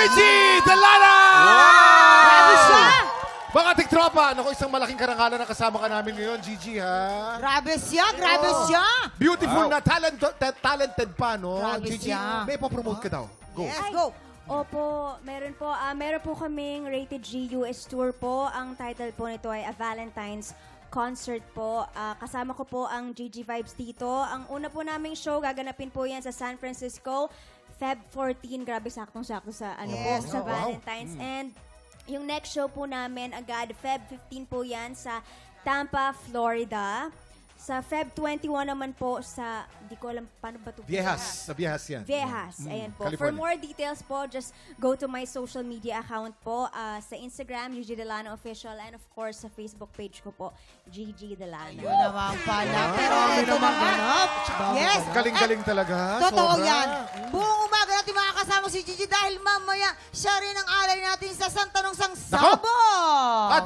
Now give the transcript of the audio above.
Gigi Delana! Grabe siya! Mga tiktropa, naku, isang malaking karangalan na kasama ka namin ngayon, Gigi, ha? Grabe siya, grabe siya! Beautiful na talented pa, no? Grabe Gigi, siya. may ipopromote ka daw. Go. Yes, Ay, go! Opo, meron po kaming Rated G US Tour po. Ang title po nito ay A Valentine's Concert po. Kasama ko po ang Gigi Vibes dito. Ang una po naming show, gaganapin po yan sa San Francisco, Feb 14. Grabe, saktong-sakto sa, Yes. sa Oh, wow. Valentine's. And yung next show po namin, agad, Feb 15 po yan sa Tampa, Florida. Sa Feb 21 naman po sa, di ko alam paano ba ito? Sa Viejas yan. Viejas, ayan po. For California. more details po, just go to my social media account po. Sa Instagram, Gigi Delano Official, and of course, sa Facebook page ko po, Gigi Delano. Yun naman pala. Pero Marami ito naman naman. ganap. Yes! Galing-galing talaga. Totoo Sobra. yan. Buong umaga natin makakasama si Gigi dahil mamaya siya rin ang alay natin sa Santanong Sang Nako! Sabong. At